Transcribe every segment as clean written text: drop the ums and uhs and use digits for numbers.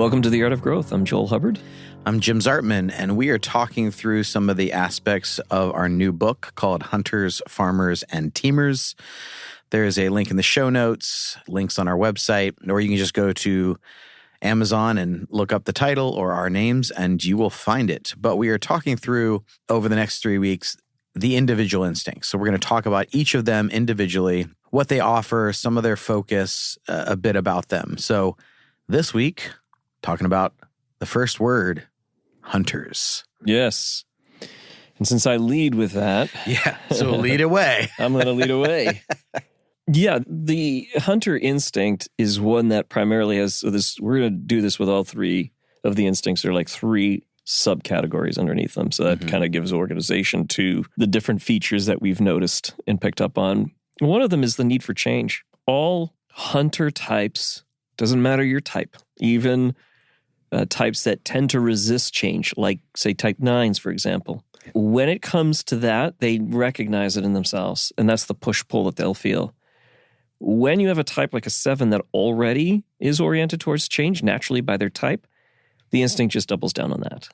Welcome to The Art of Growth. I'm Joel Hubbard. I'm Jim Zartman, and we are talking through some of the aspects of our new book called Hunters, Farmers, and Teamers. There is a link in the show notes, links on our website, or you can just go to Amazon and look up the title or our names, and you will find it. But we are talking through, over the next 3 weeks, the individual instincts. So we're going to talk about each of them individually, what they offer, some of their focus, a bit about them. So this week, talking about the first word, hunters. Yes. And since I lead with that... Yeah, so lead away. I'm going to lead away. Yeah, the hunter instinct is one that primarily has... So this, we're going to do this with all three of the instincts. There are like three subcategories underneath them. So that kind of gives organization to the different features that we've noticed and picked up on. One of them is the need for change. All hunter types, doesn't matter your type, even... types that tend to resist change, like, say, type 9s, for example. When it comes to that, they recognize it in themselves, and that's the push-pull that they'll feel. When you have a type like a 7 that already is oriented towards change naturally by their type, the instinct just doubles down on that.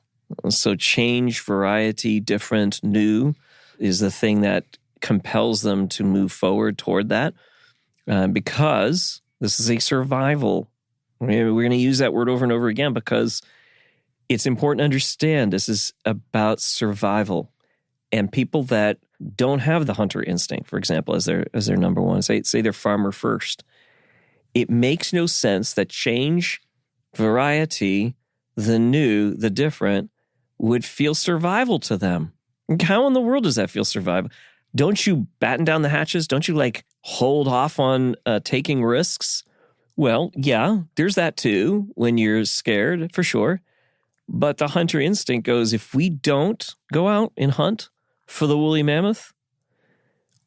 So change, variety, different, new is the thing that compels them to move forward toward that because this is a survival. We're going to use that word over and over again because it's important to understand this is about survival. And people that don't have the hunter instinct, for example, as their number one, say they're farmer first, it makes no sense that change, variety, the new, the different, would feel survival to them. How in the world does that feel survival? Don't you batten down the hatches? Don't you hold off on taking risks? Well, yeah, there's that too when you're scared, for sure. But the hunter instinct goes, if we don't go out and hunt for the woolly mammoth,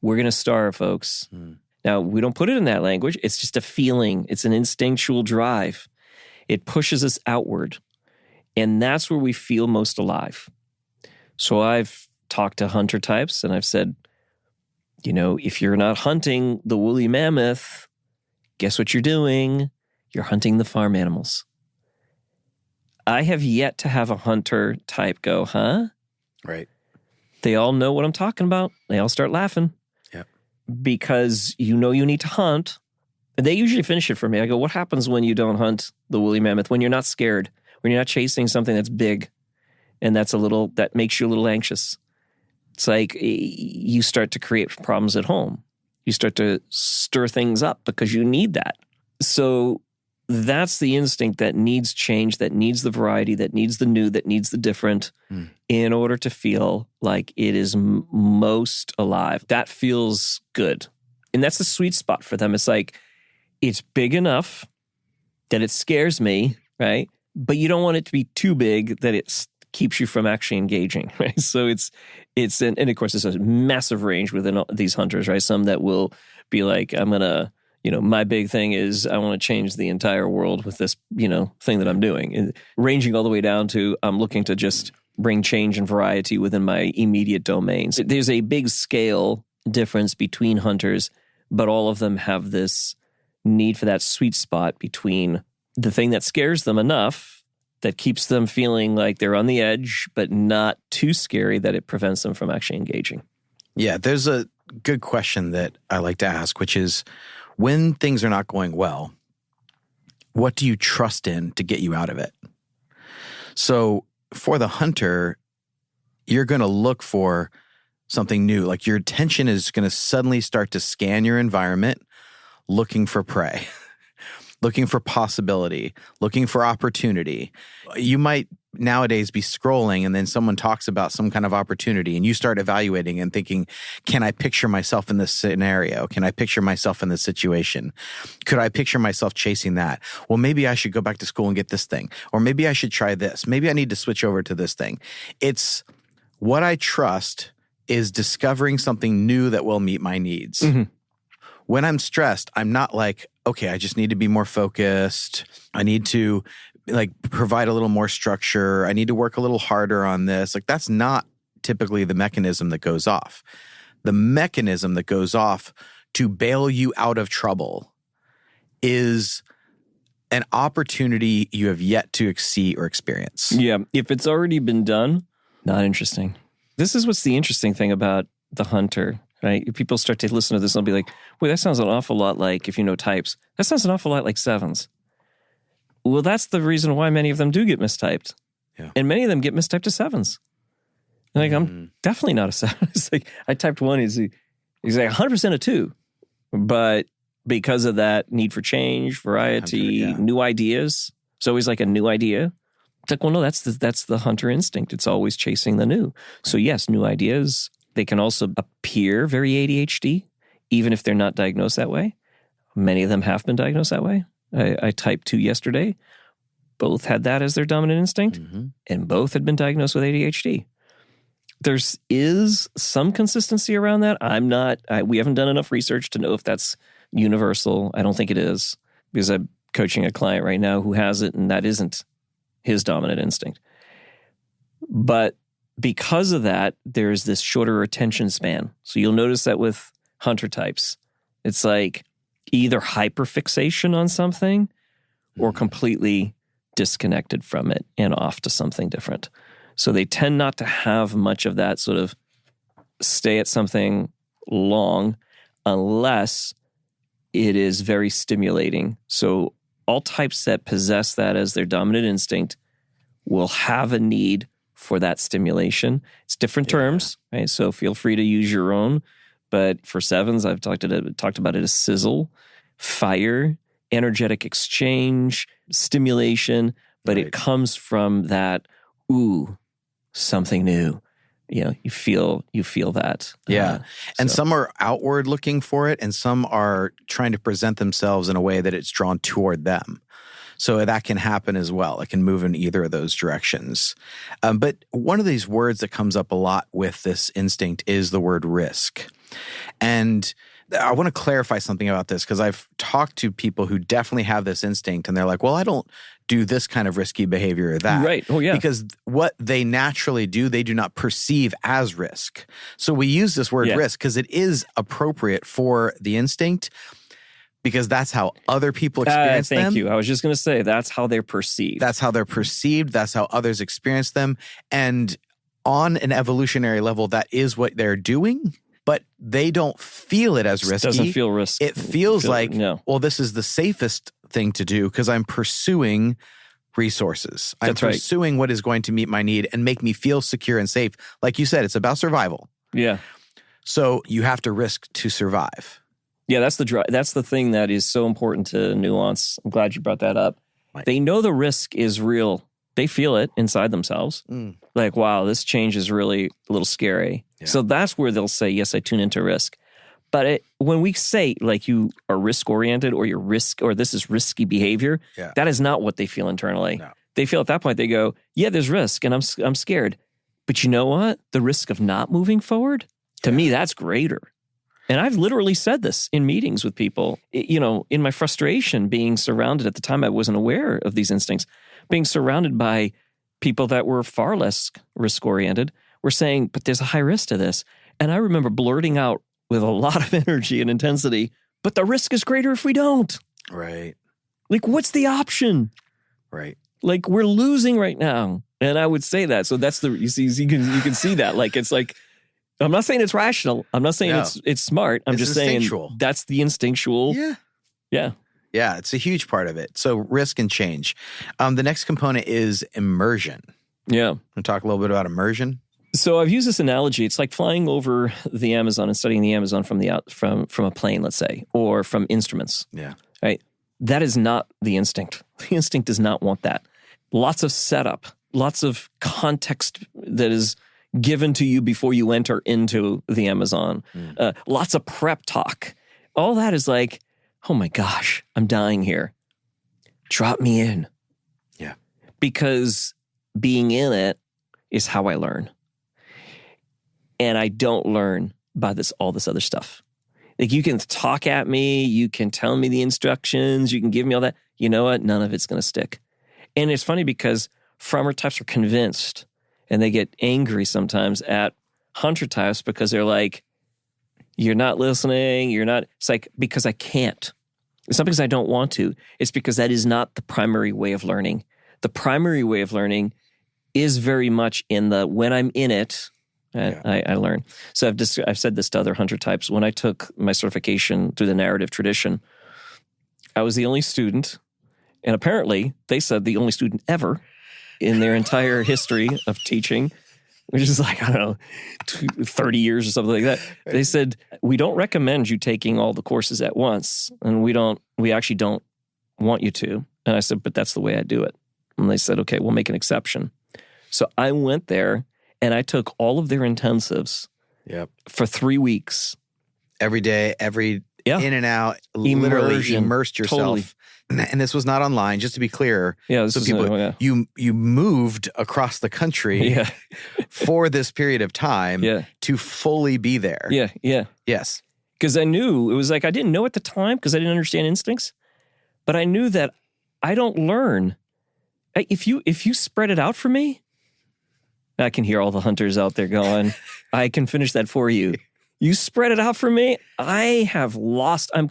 we're going to starve, folks. Now, we don't put it in that language. It's just a feeling. It's an instinctual drive. It pushes us outward. And that's where we feel most alive. So I've talked to hunter types and I've said, if you're not hunting the woolly mammoth, guess what you're doing? You're hunting the farm animals. I have yet to have a hunter type go, huh? Right. They all know what I'm talking about. They all start laughing. Yep. Because you need to hunt. And they usually finish it for me. I go, what happens when you don't hunt the woolly mammoth? When you're not scared, when you're not chasing something that's big and that makes you a little anxious. It's like you start to create problems at home. You start to stir things up because you need that. So that's the instinct that needs change, that needs the variety, that needs the new, that needs the different in order to feel like it is most alive. That feels good. And that's the sweet spot for them. It's like, it's big enough that it scares me, right? But you don't want it to be too big that it keeps you from actually engaging, right? So and of course, there's a massive range within these hunters, right? Some that will be like, I'm going to, my big thing is I want to change the entire world with this, thing that I'm doing. And ranging all the way down to I'm looking to just bring change and variety within my immediate domains. There's a big scale difference between hunters, but all of them have this need for that sweet spot between the thing that scares them enough that keeps them feeling like they're on the edge, but not too scary that it prevents them from actually engaging. Yeah, there's a good question that I like to ask, which is, when things are not going well, what do you trust in to get you out of it? So for the hunter, you're going to look for something new. Like your attention is going to suddenly start to scan your environment, looking for prey. Looking for possibility, looking for opportunity. You might nowadays be scrolling and then someone talks about some kind of opportunity and you start evaluating and thinking, can I picture myself in this scenario? Can I picture myself in this situation? Could I picture myself chasing that? Well, maybe I should go back to school and get this thing. Or maybe I should try this. Maybe I need to switch over to this thing. It's what I trust is discovering something new that will meet my needs. Mm-hmm. When I'm stressed, I'm not like, okay, I just need to be more focused. I need to provide a little more structure. I need to work a little harder on this. That's not typically the mechanism that goes off. The mechanism that goes off to bail you out of trouble is an opportunity you have yet to see or experience. Yeah. If it's already been done, not interesting. This is what's the interesting thing about the hunter, right? If people start to listen to this, they'll be like, wait, that sounds an awful lot like, if you know types, that sounds an awful lot like sevens. Well, that's the reason why many of them do get mistyped. Yeah. And many of them get mistyped to sevens. Like, I'm definitely not a seven. It's like, I typed one, he's like 100% a two. But because of that need for change, variety, new ideas, it's always like a new idea. It's like, well, no, that's the hunter instinct. It's always chasing the new. Right. So yes, new ideas, they can also appear very ADHD, even if they're not diagnosed that way. Many of them have been diagnosed that way. I typed 2 yesterday. Both had that as their dominant instinct, and both had been diagnosed with ADHD. There is some consistency around that. We haven't done enough research to know if that's universal. I don't think it is, because I'm coaching a client right now who has it, and that isn't his dominant instinct. But because of that, there's this shorter attention span. So you'll notice that with hunter types, it's like either hyperfixation on something or completely disconnected from it and off to something different. So they tend not to have much of that sort of stay at something long unless it is very stimulating. So all types that possess that as their dominant instinct will have a need for that stimulation. It's different terms, right? So feel free to use your own. But for sevens, I've talked about it as sizzle, fire, energetic exchange, stimulation, but it comes from that, ooh, something new. You know, you feel that. Yeah. And some are outward looking for it, and some are trying to present themselves in a way that it's drawn toward them. So that can happen as well. It can move in either of those directions. But one of these words that comes up a lot with this instinct is the word risk. And I want to clarify something about this, because I've talked to people who definitely have this instinct, and they're like, well, I don't do this kind of risky behavior or that. Right. Oh, yeah. Because what they naturally do, they do not perceive as risk. So we use this word risk because it is appropriate for the instinct, because that's how other people experience them. Thank you. I was just going to say, that's how they're perceived. That's how they're perceived. That's how others experience them. And on an evolutionary level, that is what they're doing. But they don't feel it as risky. It doesn't feel risky. It feels like, well, this is the safest thing to do because I'm pursuing resources. I'm pursuing what is going to meet my need and make me feel secure and safe. Like you said, it's about survival. Yeah. So you have to risk to survive. Yeah, that's the thing that is so important to nuance. I'm glad you brought that up. Right. They know the risk is real. They feel it inside themselves. Like, wow, this change is really a little scary. Yeah. So that's where they'll say, yes, I tune into risk. But when we say, like, you are risk-oriented or this is risky behavior, that is not what they feel internally. No. They feel at that point, they go, yeah, there's risk and I'm scared. But you know what? The risk of not moving forward, to me, that's greater. And I've literally said this in meetings with people, in my frustration being surrounded at the time, I wasn't aware of these instincts, being surrounded by people that were far less risk-oriented, were saying, but there's a high risk to this. And I remember blurting out with a lot of energy and intensity, but the risk is greater if we don't. Right. Like, what's the option? Right. Like, we're losing right now. And I would say that. So that's you can see that. Like, it's like, I'm not saying it's rational. I'm not saying it's smart. I'm just saying that's the instinctual. Yeah. Yeah. Yeah, it's a huge part of it. So risk and change. The next component is immersion. Yeah. Want to talk a little bit about immersion? So I've used this analogy. It's like flying over the Amazon and studying the Amazon from a plane, let's say, or from instruments. Yeah. Right? That is not the instinct. The instinct does not want that. Lots of setup, lots of context that is given to you before you enter into the Amazon. Lots of prep talk. All that is like, oh my gosh, I'm dying here. Drop me in. Yeah. Because being in it is how I learn. And I don't learn by all this other stuff. Like, you can talk at me, you can tell me the instructions, you can give me all that. You know what? None of it's going to stick. And it's funny because farmer types are convinced, and they get angry sometimes at hunter types because they're like, you're not listening, you're not. It's like, because I can't. It's not because I don't want to. It's because that is not the primary way of learning. The primary way of learning is very much in the when I'm in it, I learn. So I've said this to other hunter types. When I took my certification through the narrative tradition, I was the only student, and apparently they said the only student ever in their entire history of teaching, which is like, I don't know, 30 years or something like that. They said, we don't recommend you taking all the courses at once, and we actually don't want you to. And I said, but that's the way I do it. And they said, okay, we'll make an exception. So I went there and I took all of their intensives for 3 weeks. Every day, in and out, literally immersed yourself. Totally. And this was not online, just to be clear. Yeah, you moved across the country for this period of time to fully be there. Yeah. Yes. Because I knew, it was like I didn't know at the time because I didn't understand instincts, but I knew that I don't learn. If you spread it out for me, I can hear all the hunters out there going, I can finish that for you. You spread it out for me, I have lost, I'm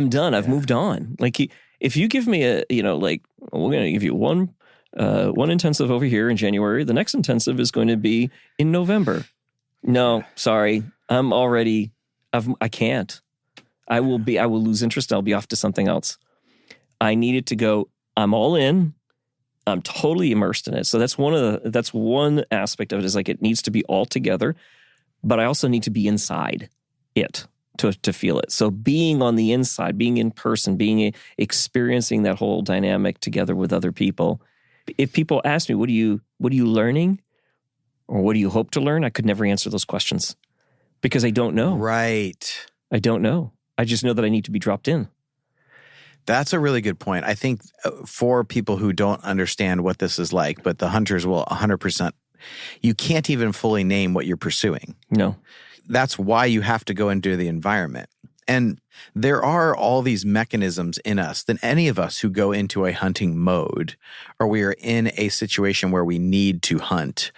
done. I've moved on. Like if you give me we're going to give you one intensive over here in January. The next intensive is going to be in November. No, sorry. I can't. I will lose interest. I'll be off to something else. I needed to go, I'm all in. I'm totally immersed in it. So that's one aspect of it is like it needs to be all together, but I also need to be inside it to feel it. So being on the inside, being in person, experiencing that whole dynamic together with other people. If people ask me, what are you learning? Or what do you hope to learn? I could never answer those questions because I don't know. Right. I don't know. I just know that I need to be dropped in. That's a really good point. I think for people who don't understand what this is like, but the hunters will 100%, you can't even fully name what you're pursuing. No. That's why you have to go into the environment. And there are all these mechanisms in us that any of us who go into a hunting mode or we are in a situation where we need to hunt,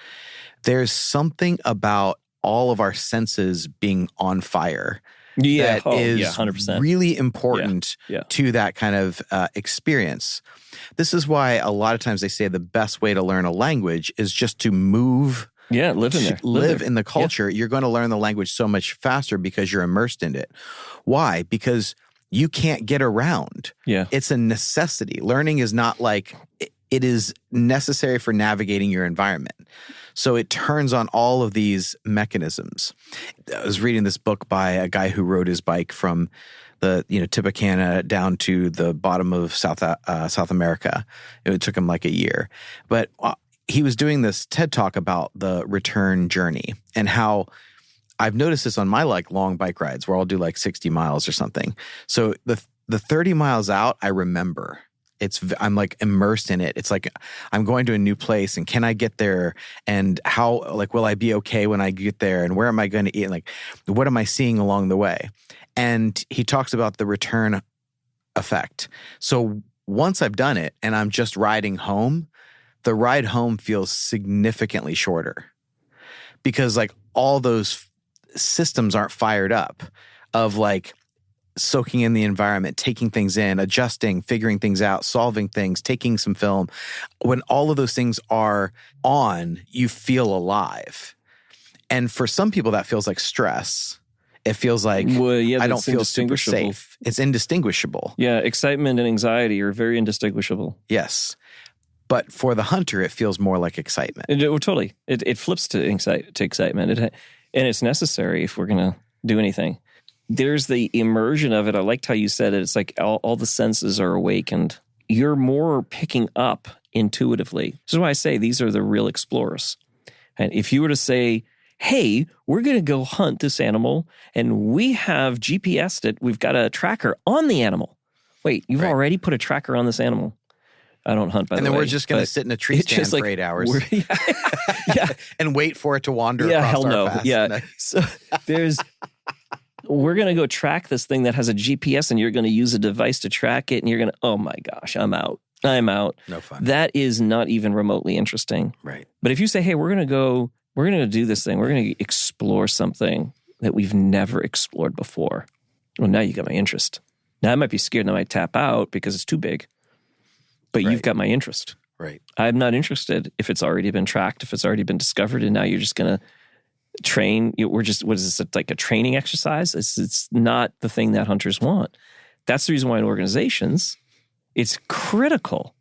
there's something about all of our senses being on fire. That is 100%. really important to that kind of experience. This is why a lot of times they say the best way to learn a language is just to move. Yeah, live in there. Live in the culture. Yeah. You're going to learn the language so much faster because you're immersed in it. Why? Because you can't get around. Yeah. It's a necessity. Learning is not like, it is necessary for navigating your environment. So it turns on all of these mechanisms. I was reading this book by a guy who rode his bike from the tip of Canada down to the bottom of South America. It took him like a year, but he was doing this TED Talk about the return journey and how I've noticed this on my like long bike rides where I'll do like 60 miles or something. So the 30 miles out, I remember. I'm like immersed in it. It's like I'm going to a new place and can I get there and how, like, will I be okay when I get there and where am I going to eat? And like, what am I seeing along the way? And he talks about the return effect. So once I've done it and I'm just riding home, the ride home feels significantly shorter because like all those systems aren't fired up of like, soaking in the environment, taking things in, adjusting, figuring things out, solving things, taking some film. When all of those things are on, you feel alive. And for some people, that feels like stress. It feels like I don't feel super safe. It's indistinguishable. Yeah, excitement and anxiety are very indistinguishable. Yes. But for the hunter, it feels more like excitement. Totally. It flips to excitement. And it's necessary if we're going to do anything. There's the immersion of it. I liked how you said it. It's like all the senses are awakened. You're more picking up intuitively. This is why I say these are the real explorers. And if you were to say, hey, we're going to go hunt this animal and we have GPS'd it, we've got a tracker on the animal. Wait, you've already put a tracker on this animal. I don't hunt, by the way. And then we're just going to sit in a tree stand for 8 hours. And wait for it to wander across our path. Yeah, so we're going to go track this thing that has a GPS and you're going to use a device to track it and you're going to, oh my gosh, I'm out. No fun. That is not even remotely interesting. Right. But if you say, hey, we're going to do this thing. We're going to explore something that we've never explored before. Well, now you got my interest. Now, I might be scared and I might tap out because it's too big, but you've got my interest. Right. I'm not interested if it's already been tracked, if it's already been discovered, and now you're just going to train. What is this, like a training exercise? It's not the thing that hunters want. That's the reason why in organizations, it's critical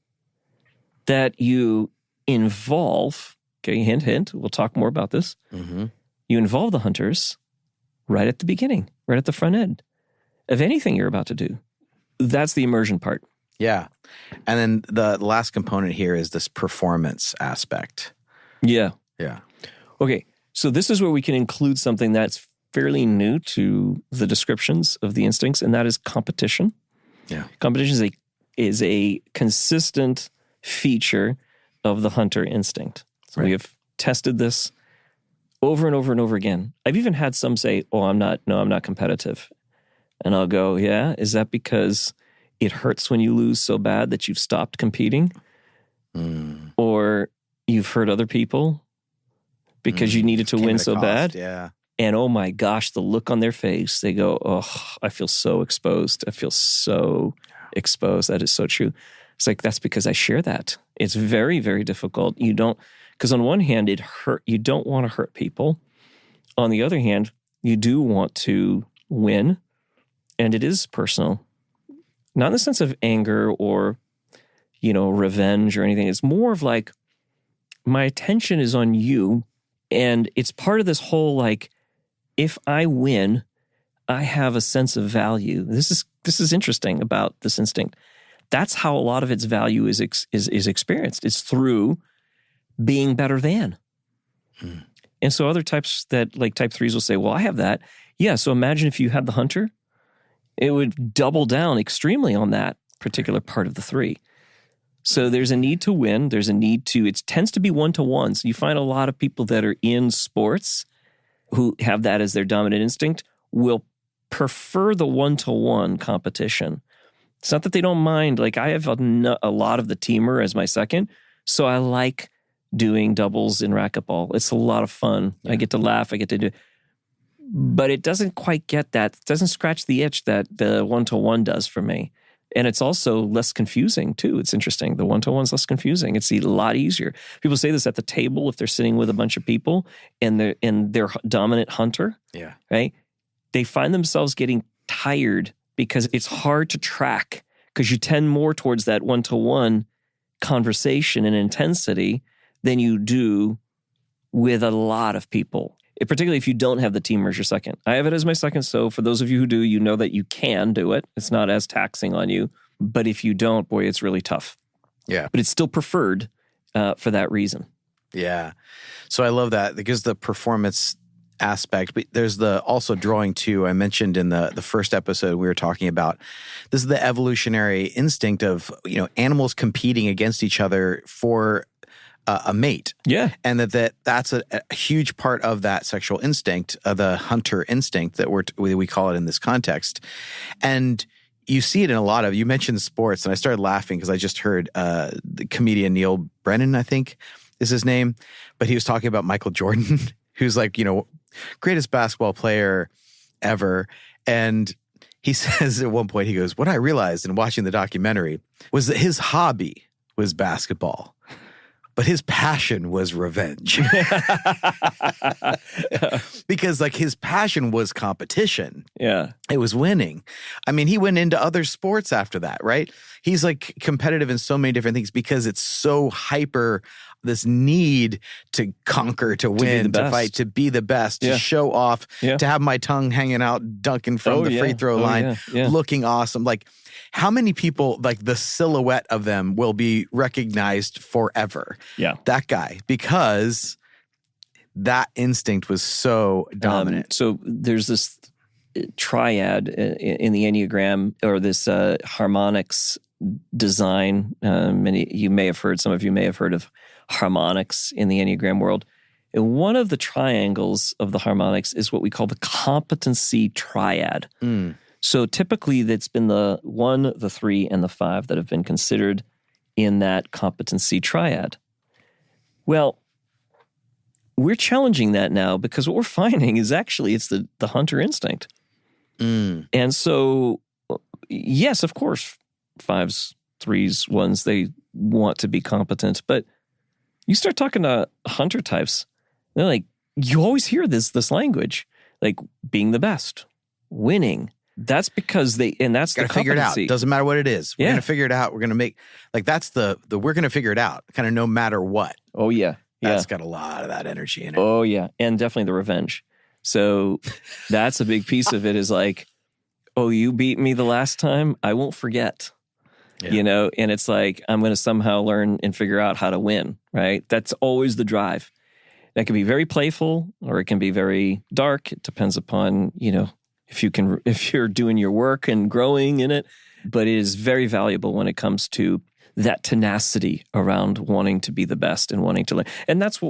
that you involve, okay, hint, hint, we'll talk more about this. Mm-hmm. You involve the hunters right at the beginning, right at the front end of anything you're about to do. That's the immersion part. Yeah. And then the last component here is this performance aspect. Yeah. Yeah. Okay. So this is where we can include something that's fairly new to the descriptions of the instincts, and that is competition. Yeah. Competition is a consistent feature of the hunter instinct. So we have tested this over and over and over again. I've even had some say, I'm not competitive. And I'll go, yeah, is that because it hurts when you lose so bad that you've stopped competing? Or you've hurt other people because you needed to win so bad? Yeah. And oh my gosh, the look on their face, they go, I feel so exposed. I feel so exposed. That is so true. It's like, that's because I share that. It's very, very difficult. Because on one hand, you don't want to hurt people. On the other hand, you do want to win. And it is personal. Not in the sense of anger or, revenge or anything. It's more of like, my attention is on you. And it's part of this whole, like, if I win, I have a sense of value. This is interesting about this instinct. That's how a lot of its value is experienced. It's through being better than. And so other types that, like type 3s will say, well, I have that. Yeah, so imagine if you had the hunter, it would double down extremely on that particular part of the 3. So there's a need to win. There's a need to, it tends to be one-to-one. So you find a lot of people that are in sports who have that as their dominant instinct will prefer the one-to-one competition. It's not that they don't mind. Like, I have a lot of the teamer as my second, so I like doing doubles in racquetball. It's a lot of fun. Yeah. I get to laugh. I get to do, but it doesn't quite get that. It doesn't scratch the itch that the one-to-one does for me. And it's also less confusing too. It's interesting. The one-to-one's less confusing. It's a lot easier. People say this at the table if they're sitting with a bunch of people and they're dominant hunter. Yeah. Right. They find themselves getting tired because it's hard to track because you tend more towards that one-to-one conversation and intensity than you do with a lot of people. Particularly if you don't have the teamer as your second. I have it as my second, so for those of you who do, you know that you can do it. It's not as taxing on you. But if you don't, boy, it's really tough. Yeah. But it's still preferred for that reason. Yeah. So I love that because the performance aspect, but there's the also drawing too. I mentioned in the first episode we were talking about, this is the evolutionary instinct of, animals competing against each other for a mate. Yeah. And that's a huge part of that sexual instinct, the hunter instinct that we call it in this context. And you see it in a lot of, you mentioned sports, and I started laughing because I just heard the comedian Neil Brennan, I think is his name, but he was talking about Michael Jordan, who's like, greatest basketball player ever. And he says at one point, he goes, what I realized in watching the documentary was that his hobby was basketball. But his passion was revenge. Because his passion was competition. Yeah. It was winning. I mean, he went into other sports after that, right? He's competitive in so many different things because it's so hyper, this need to conquer, to win, to fight, to be the best, to show off, to have my tongue hanging out, dunking from the free throw line, looking awesome. How many people, the silhouette of them will be recognized forever? Yeah. That guy, because that instinct was so dominant. So there's this triad in the Enneagram, or this harmonics design. Some of you may have heard of harmonics in the Enneagram world. And one of the triangles of the harmonics is what we call the competency triad. So typically that's been the 1, the 3, and the 5 that have been considered in that competency triad. Well, we're challenging that now because what we're finding is actually it's the hunter instinct. And so yes, of course, 5s, 3s, 1s, they want to be competent. But you start talking to hunter types, they're like, you always hear this language, like being the best, winning. That's because that's the competency. Figure it out. Doesn't matter what it is. We're going to figure it out. We're going to make, like, that's the we're going to figure it out, kind of no matter what. Oh, yeah. That's got a lot of that energy in it. Oh, yeah. And definitely the revenge. So that's a big piece of it is like, oh, you beat me the last time? I won't forget. Yeah. And it's like, I'm going to somehow learn and figure out how to win, right? That's always the drive. That can be very playful or it can be very dark. It depends upon, if you're doing your work and growing in it. But it is very valuable when it comes to that tenacity around wanting to be the best and wanting to learn. And that's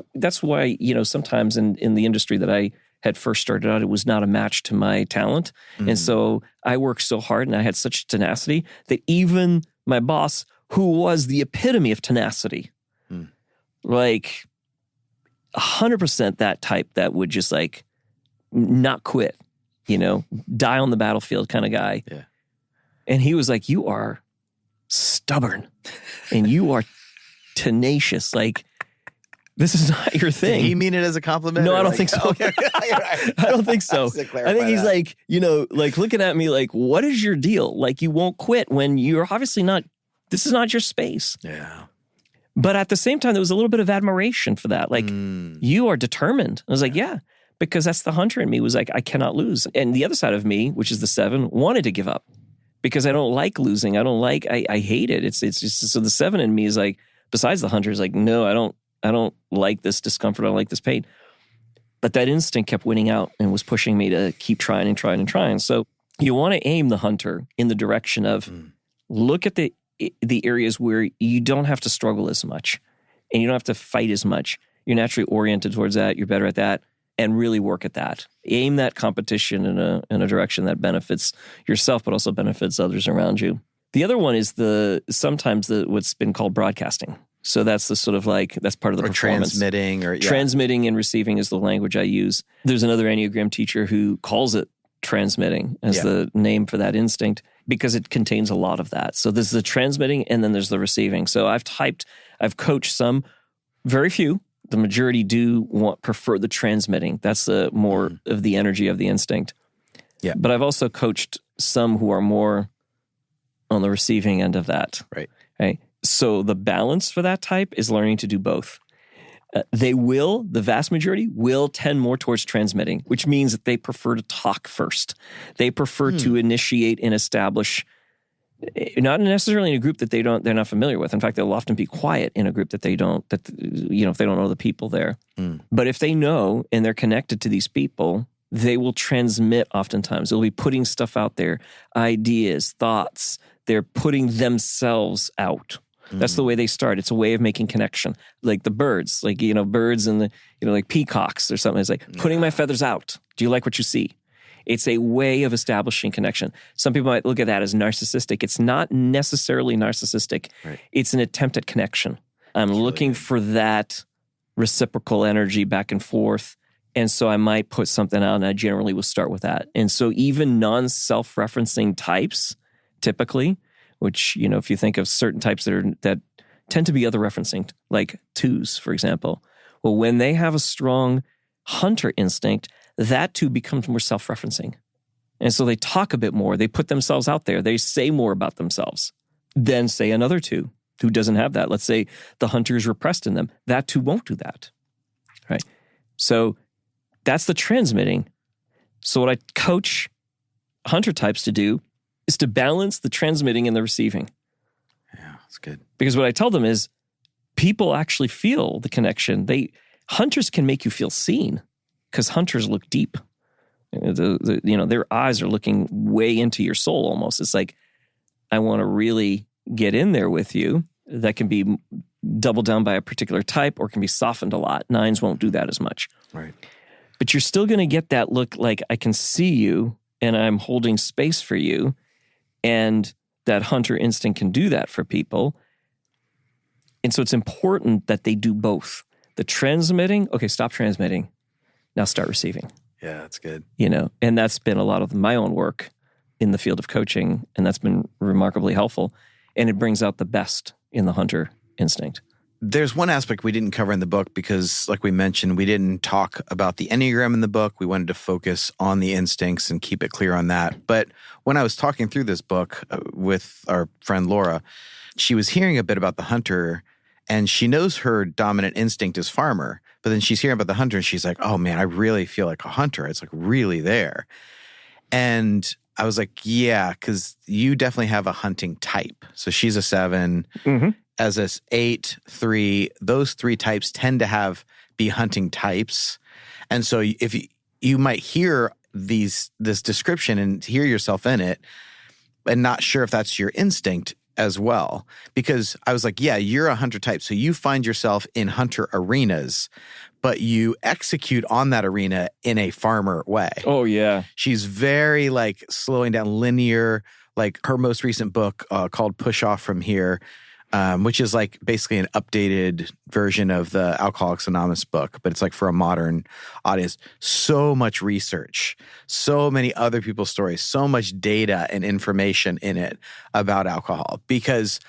why, sometimes in the industry that I had first started out, it was not a match to my talent. Mm-hmm. And so I worked so hard and I had such tenacity that even my boss, who was the epitome of tenacity, like 100% that type that would just like not quit, die on the battlefield kind of guy. Yeah. And he was like, you are stubborn and you are tenacious. Like, this is not your thing. Did he mean it as a compliment? No, I don't think so. I don't think so. I think he's like, like looking at me like, what is your deal? Like, you won't quit when you're obviously not, this is not your space. Yeah. But at the same time, there was a little bit of admiration for that. Like, you are determined. I was like, yeah, because that's the hunter in me was like, I cannot lose. And the other side of me, which is the 7, wanted to give up because I don't like losing. I hate it. It's just, so the 7 in me is like, besides the hunter is like, no, I don't like this discomfort. I don't like this pain. But that instinct kept winning out and was pushing me to keep trying and trying and trying. So you want to aim the hunter in the direction of look at the areas where you don't have to struggle as much and you don't have to fight as much. You're naturally oriented towards that. You're better at that and really work at that. Aim that competition in a direction that benefits yourself, but also benefits others around you. The other one is sometimes what's been called broadcasting. So that's the sort of like, that's part of the performance. Transmitting and receiving is the language I use. There's another Enneagram teacher who calls it transmitting as the name for that instinct because it contains a lot of that. So there's the transmitting and then there's the receiving. So I've coached some, very few. The majority prefer the transmitting. That's the more of the energy of the instinct. Yeah. But I've also coached some who are more on the receiving end of that. Right. So the balance for that type is learning to do both. The vast majority will tend more towards transmitting, which means that they prefer to talk first. They prefer to initiate and establish, not necessarily in a group that they're not familiar with. In fact, they'll often be quiet in a group if they don't know the people there. But if they know and they're connected to these people, they will transmit oftentimes. They'll be putting stuff out there, ideas, thoughts. They're putting themselves out. That's the way they start. It's a way of making connection. Like the birds, birds and like peacocks or something. It's like putting my feathers out. Do you like what you see? It's a way of establishing connection. Some people might look at that as narcissistic. It's not necessarily narcissistic. Right. It's an attempt at connection. I'm looking for that reciprocal energy back and forth. And so I might put something out and I generally will start with that. And so even non-self-referencing types, typically, which, if you think of certain types that tend to be other referencing, like 2s, for example. Well, when they have a strong hunter instinct, that too becomes more self-referencing. And so they talk a bit more. They put themselves out there. They say more about themselves than, say, another 2 who doesn't have that. Let's say the hunter is repressed in them. That 2 won't do that, right? So that's the transmitting. So what I coach hunter types to do is to balance the transmitting and the receiving. Yeah, that's good. Because what I tell them is people actually feel the connection. Hunters can make you feel seen because hunters look deep. Their eyes are looking way into your soul almost. It's like, I want to really get in there with you. That can be doubled down by a particular type or can be softened a lot. 9s won't do that as much. Right. But you're still going to get that look like I can see you and I'm holding space for you. And that hunter instinct can do that for people. And so it's important that they do both. The transmitting, okay, stop transmitting. Now start receiving. Yeah, that's good. And that's been a lot of my own work in the field of coaching, and that's been remarkably helpful. And it brings out the best in the hunter instinct. There's one aspect we didn't cover in the book because, like we mentioned, we didn't talk about the Enneagram in the book. We wanted to focus on the instincts and keep it clear on that. But when I was talking through this book with our friend Laura, she was hearing a bit about the hunter, and she knows her dominant instinct is farmer. But then she's hearing about the hunter, and she's like, oh man, I really feel like a hunter. It's like really there. And I was like, yeah, because you definitely have a hunting type. So she's a 7. Mm-hmm. As a 8, 3, those 3 types tend to be hunting types. And so if you might hear this description and hear yourself in it and not sure if that's your instinct as well. Because I was like, yeah, you're a hunter type. So you find yourself in hunter arenas, but you execute on that arena in a farmer way. Oh, yeah. She's very like slowing down, linear, like her most recent book called Push Off From Here, which is like basically an updated version of the Alcoholics Anonymous book, but it's like for a modern audience. So much research, so many other people's stories, so much data and information in it about alcohol. Because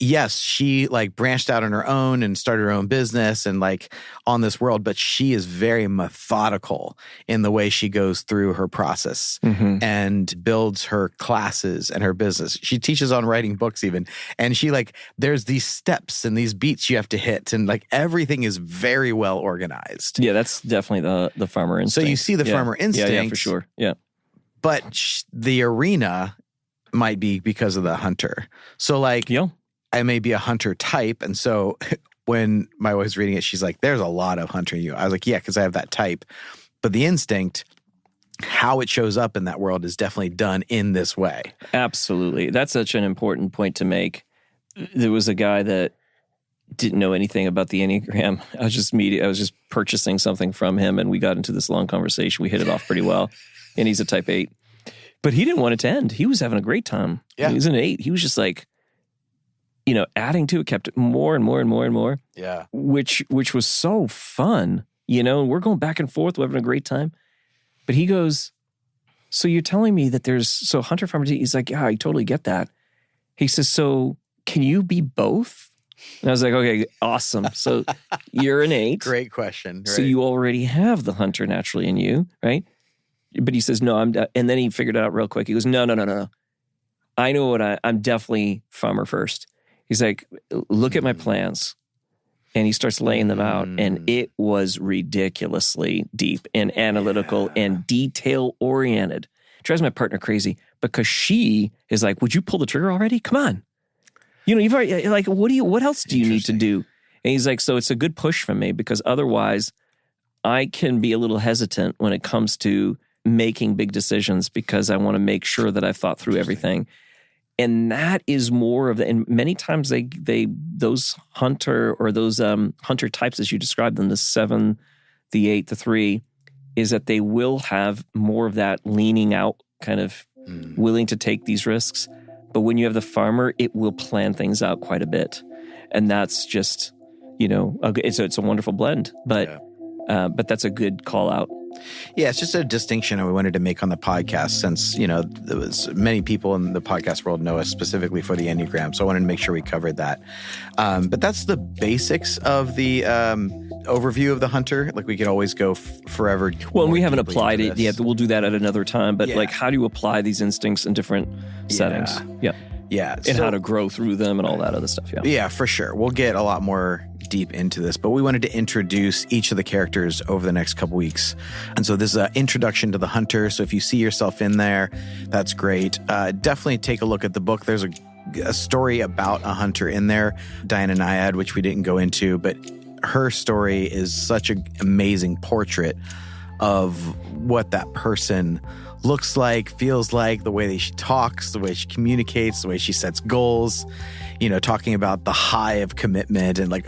yes, she like branched out on her own and started her own business and like on this world, but she is very methodical in the way she goes through her process and builds her classes and her business. She teaches on writing books even. And she like, there's these steps and these beats you have to hit and like everything is very well organized. Yeah, that's definitely the farmer instinct. So you see the farmer instinct. Yeah, for sure. Yeah. But the arena might be because of the hunter. So like, I may be a hunter type. And so when my wife's reading it, she's like, there's a lot of hunter in you. I was like, yeah, because I have that type. But the instinct, how it shows up in that world is definitely done in this way. Absolutely. That's such an important point to make. There was a guy that didn't know anything about the Enneagram. I was just purchasing something from him, and we got into this long conversation. We hit it off pretty well. And he's a type 8. But he didn't want it to end. He was having a great time. Yeah. He was an 8. He was just like, adding to it, kept it more and more and more and more. Yeah. Which was so fun. We're going back and forth. We're having a great time. But he goes, so you're telling me that so hunter farmer, he's like, yeah, I totally get that. He says, so can you be both? And I was like, okay, awesome. So you're an 8. Great question. Right. So you already have the hunter naturally in you, right? But he says, no, and then he figured it out real quick. He goes, no. I know what I'm definitely farmer first. He's like, look at my plans. And he starts laying them out. And it was ridiculously deep and analytical and detail-oriented. Drives my partner crazy because she is like, would you pull the trigger already? Come on. You've already, like, what else do you need to do? And he's like, so it's a good push from me because otherwise I can be a little hesitant when it comes to making big decisions because I want to make sure that I've thought through everything. And that is more of and many times those hunter or those hunter types, as you described them, the 7, the 8, the 3, is that they will have more of that leaning out kind of willing to take these risks. But when you have the farmer, it will plan things out quite a bit. And that's just, it's a wonderful blend, but that's a good call out. Yeah, it's just a distinction we wanted to make on the podcast since, there was many people in the podcast world know us specifically for the Enneagram. So I wanted to make sure we covered that. But that's the basics of the overview of the hunter. Like we could always go forever. Well, and we haven't applied it yet. We'll do that at another time. But like, how do you apply these instincts in different settings? Yeah. And how to grow through them and all that other stuff. Yeah, for sure. We'll get a lot more deep into this, but we wanted to introduce each of the characters over the next couple weeks. And so this is an introduction to the hunter. So if you see yourself in there, that's great. Definitely take a look at the book. There's a story about a hunter in there, Diana Nyad, which we didn't go into, but her story is such an amazing portrait of what that person looks like, feels like, the way that she talks, the way she communicates, the way she sets goals, talking about the high of commitment and like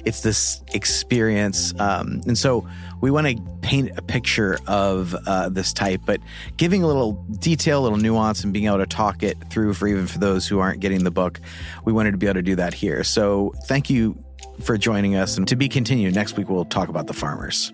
it's this experience. And so we want to paint a picture of this type, but giving a little detail, a little nuance and being able to talk it through even for those who aren't getting the book. We wanted to be able to do that here. So thank you for joining us, and to be continued. Next week, we'll talk about the farmers.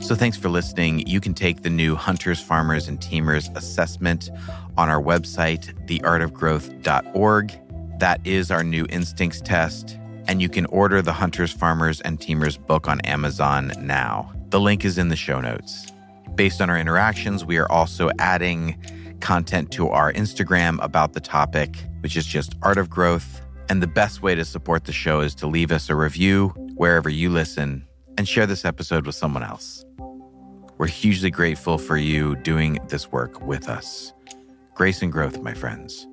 So thanks for listening. You can take the new Hunters, Farmers, and Teamers assessment on our website, theartofgrowth.org. That is our new instincts test. And you can order the Hunters, Farmers, and Teamers book on Amazon now. The link is in the show notes. Based on our interactions, we are also adding content to our Instagram about the topic, which is just Art of Growth. And the best way to support the show is to leave us a review wherever you listen and share this episode with someone else. We're hugely grateful for you doing this work with us. Grace and growth, my friends.